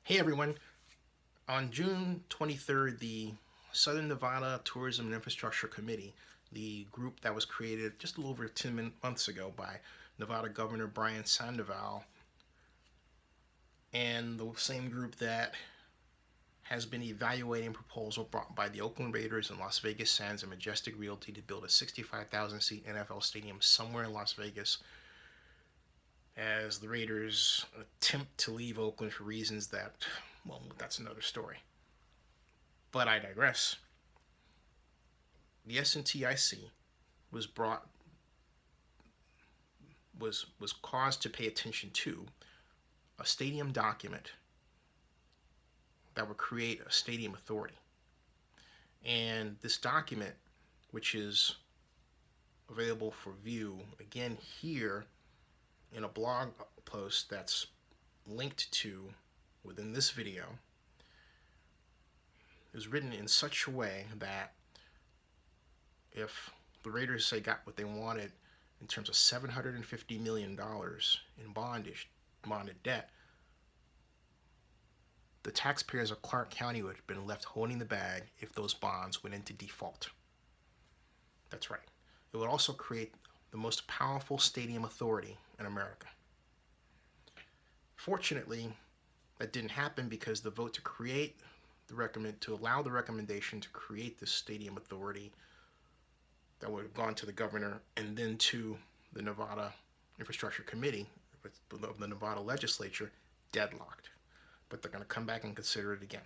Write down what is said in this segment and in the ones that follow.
Hey everyone, on June 23rd, the Southern Nevada Tourism and Infrastructure Committee, the group that was created just a little over 10 months ago by Nevada Governor Brian Sandoval, and the same group that has been evaluating a proposal brought by the Oakland Raiders and Las Vegas Sands and Majestic Realty to build a 65,000 seat NFL stadium somewhere in Las Vegas as the Raiders attempt to leave Oakland for reasons that, well, that's another story. But I digress. The SNTIC was brought was caused to pay attention to a stadium document that would create a stadium authority. And this document, which is available for view again here in a blog post that's linked to within this video, is written in such a way that if the Raiders say got what they wanted in terms of $750 million in bonded debt, the taxpayers of Clark County would have been left holding the bag if those bonds went into default. That's right. It would also create the most powerful stadium authority in America. Fortunately, that didn't happen because the vote to allow the recommendation to create this stadium authority that would have gone to the governor and then to the Nevada Infrastructure Committee of the Nevada legislature deadlocked. But they're going to come back and consider it again.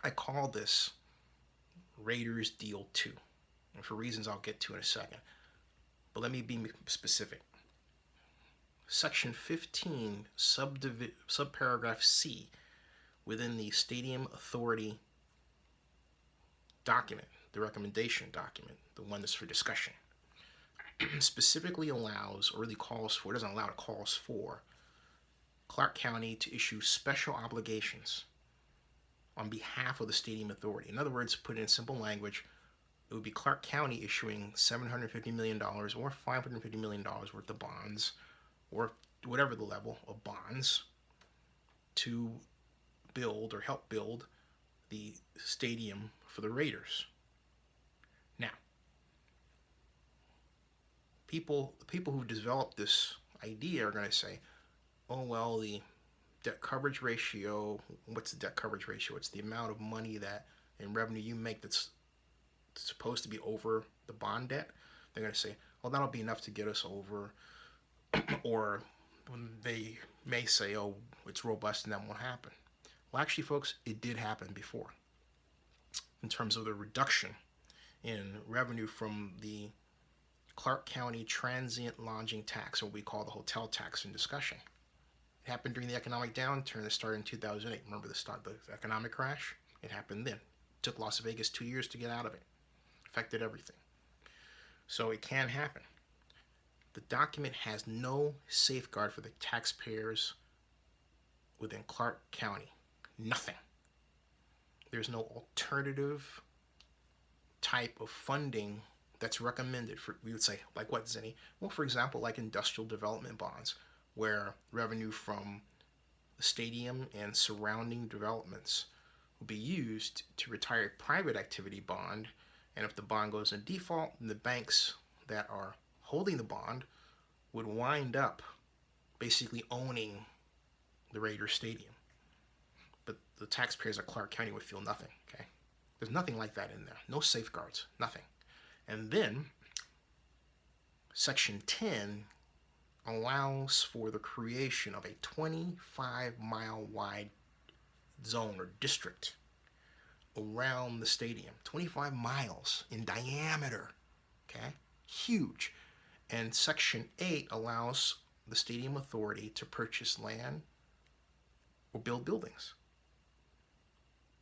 I call this Raiders Deal 2, and for reasons I'll get to in a second. But let me be specific. Section 15, subparagraph C, within the Stadium Authority document, the recommendation document, the one that's for discussion, specifically allows, or really calls for, it doesn't allow, it calls for Clark County to issue special obligations on behalf of the Stadium Authority. In other words, put it in simple language, it would be Clark County issuing $750 million or $550 million worth of bonds, or whatever the level of bonds, to build or help build the stadium for the Raiders. Now, the people who developed this idea are going to say, oh, well, the debt coverage ratio, what's the debt coverage ratio? It's the amount of money that in revenue you make that's supposed to be over the bond debt. They're going to say, well, that'll be enough to get us over. Or they may say, oh, it's robust and that won't happen. Well, actually, folks, it did happen before in terms of the reduction in revenue from the Clark County transient lodging tax, or what we call the hotel tax, in discussion. It happened during the economic downturn that started in 2008. Remember the economic crash? It happened then. It took Las Vegas 2 years to get out of it. Affected everything. So it can happen. The document has no safeguard for the taxpayers within Clark County. Nothing. There's no alternative type of funding that's recommended for, we would say, like what, Zenny? Well, for example, like industrial development bonds, where revenue from the stadium and surrounding developments will be used to retire a private activity bond, and if the bond goes in default, then the banks that are holding the bond would wind up basically owning the Raiders Stadium. But the taxpayers of Clark County would feel nothing, okay? There's nothing like that in there. No safeguards, nothing. And then Section 10 allows for the creation of a 25-mile wide zone or district around the stadium. 25 miles in diameter, okay? Huge. And Section 8 allows the Stadium Authority to purchase land or build buildings.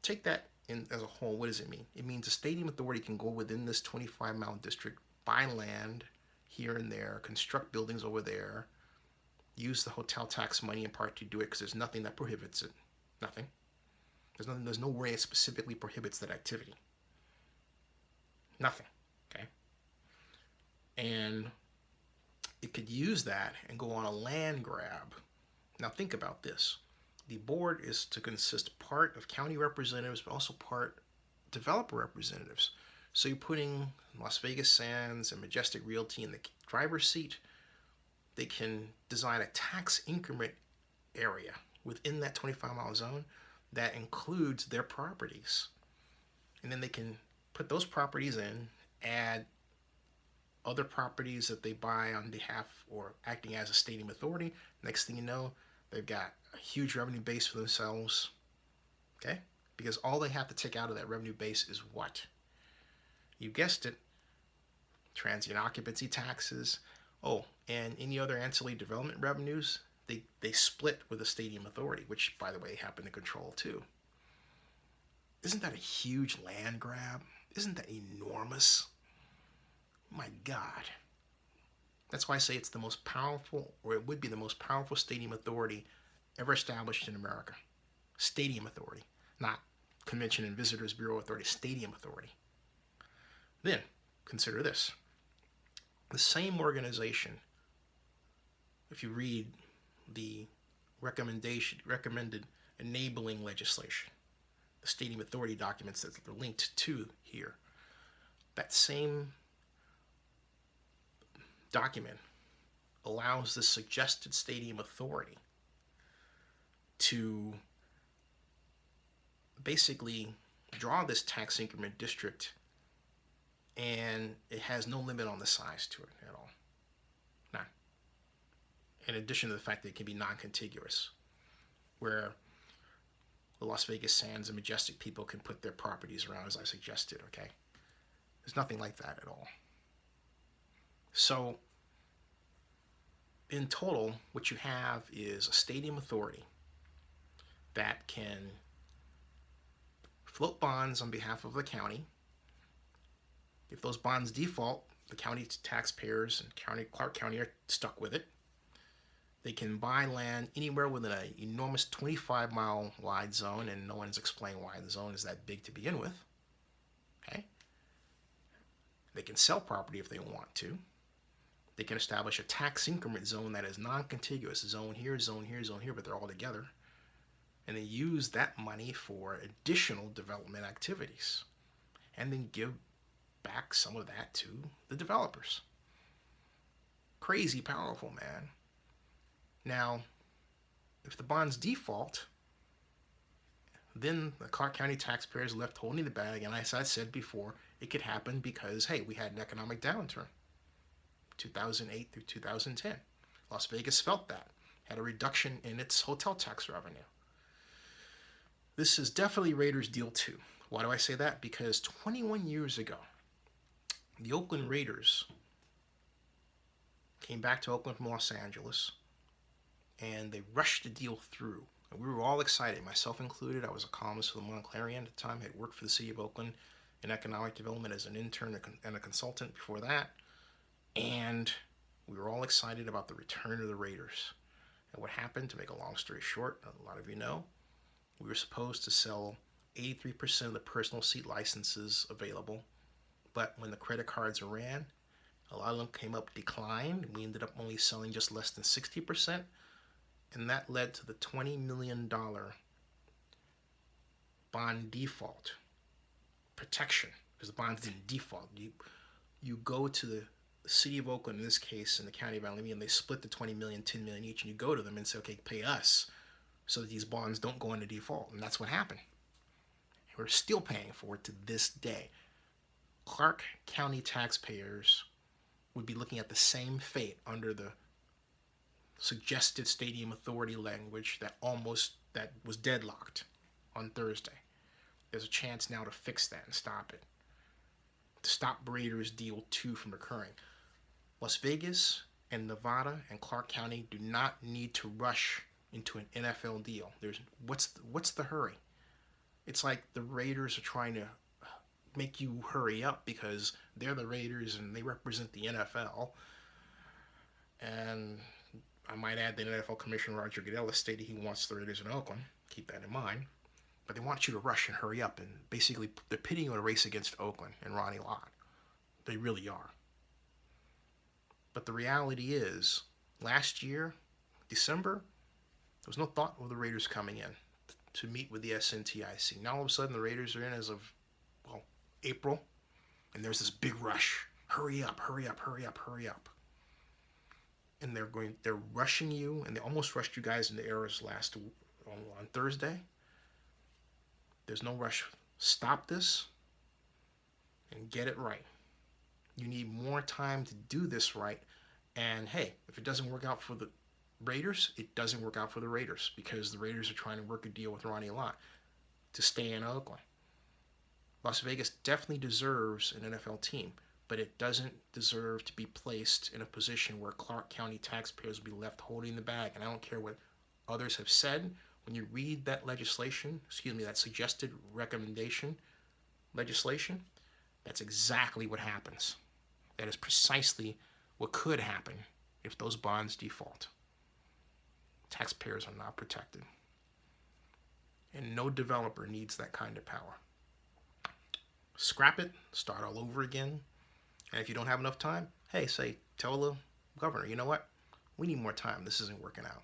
Take that in as a whole, what does it mean? It means the Stadium Authority can go within this 25-mile district, buy land here and there, construct buildings over there, use the hotel tax money in part to do it, because there's nothing that prohibits it. Nothing. There's no way it specifically prohibits that activity. Nothing. Okay? And it could use that and go on a land grab. Now think about this. the board is to consist part of county representatives, but also part developer representatives. So you're putting Las Vegas Sands and Majestic Realty in the driver's seat. They can design a tax increment area within that 25-mile zone that includes their properties. And then they can put those properties in, add other properties that they buy on behalf or acting as a stadium authority. Next thing you know, they've got a huge revenue base for themselves. Okay? Because all they have to take out of that revenue base is what? You guessed it, transient occupancy taxes. Oh, and any other ancillary development revenues, they split with the stadium authority, which, by the way, happen to control too. Isn't that a huge land grab? Isn't that enormous? My God. That's why I say it's the most powerful, or it would be the most powerful stadium authority ever established in America. Stadium authority, not Convention and Visitors Bureau authority, stadium authority. Then, consider this. The same organization, if you read the recommended enabling legislation, the stadium authority documents that are linked to here, that same document allows the suggested stadium authority to basically draw this tax increment district, and it has no limit on the size to it at all. None. In addition to the fact that it can be non-contiguous, where the Las Vegas Sands and Majestic people can put their properties around, as I suggested, okay? There's nothing like that at all. So, in total, what you have is a stadium authority that can float bonds on behalf of the county. If those bonds default, the county taxpayers and Clark County are stuck with it. They can buy land anywhere within an enormous 25-mile wide zone, and no one's explained why the zone is that big to begin with. Okay? They can sell property if they want to. They can establish a tax increment zone that is non-contiguous, zone here, zone here, zone here, but they're all together. And they use that money for additional development activities, and then give back some of that to the developers. Crazy powerful, man. Now, if the bonds default, then the Clark County taxpayers left holding the bag, and as I said before, it could happen because, hey, we had an economic downturn, 2008 through 2010. Las Vegas felt that, had a reduction in its hotel tax revenue. This is definitely Raiders deal too. Why do I say that? Because 21 years ago, the Oakland Raiders came back to Oakland from Los Angeles, and they rushed the deal through. And we were all excited, myself included. I was a columnist for the Montclair at the time. I had worked for the city of Oakland in economic development as an intern and a consultant before that. And we were all excited about the return of the Raiders. And what happened, to make a long story short, a lot of you know, we were supposed to sell 83% of the personal seat licenses available. But when the credit cards ran, a lot of them came up declined. We ended up only selling just less than 60%. And that led to the $20 million bond default protection, because the bonds didn't default. You go to the city of Oakland, in this case, in the county of Alameda, and they split the $20 million, $10 million each, and you go to them and say, okay, pay us so that these bonds don't go into default. And that's what happened. We're still paying for it to this day. Clark County taxpayers would be looking at the same fate under the suggested stadium authority language that was deadlocked on Thursday. There's a chance now to fix that and stop it. To stop Raiders Deal 2 from occurring. Las Vegas and Nevada and Clark County do not need to rush into an NFL deal. What's the hurry? It's like the Raiders are trying to make you hurry up because they're the Raiders and they represent the NFL. And I might add that NFL Commissioner Roger Goodell has stated he wants the Raiders in Oakland. Keep that in mind. But they want you to rush and hurry up. And basically, they're pitting you in a race against Oakland and Ronnie Lott. They really are. But the reality is, last year, December, There was no thought of the Raiders coming in to meet with the SNTIC. Now all of a sudden the Raiders are in as of, well, April, and there's this big rush. Hurry up, hurry up, hurry up, hurry up. And they're rushing you, and they almost rushed you guys into errors on Thursday. There's no rush. Stop this and get it right. You need more time to do this right. And hey, if it doesn't work out for the Raiders, it doesn't work out for the Raiders, because the Raiders are trying to work a deal with Ronnie Lott to stay in Oakland. Las Vegas definitely deserves an NFL team, but it doesn't deserve to be placed in a position where Clark County taxpayers will be left holding the bag. And I don't care what others have said. When you read that that suggested recommendation legislation, that's exactly what happens. That is precisely what could happen if those bonds default. Taxpayers are not protected. And no developer needs that kind of power. Scrap it, start all over again. And if you don't have enough time, hey, tell the governor, you know what? We need more time. This isn't working out.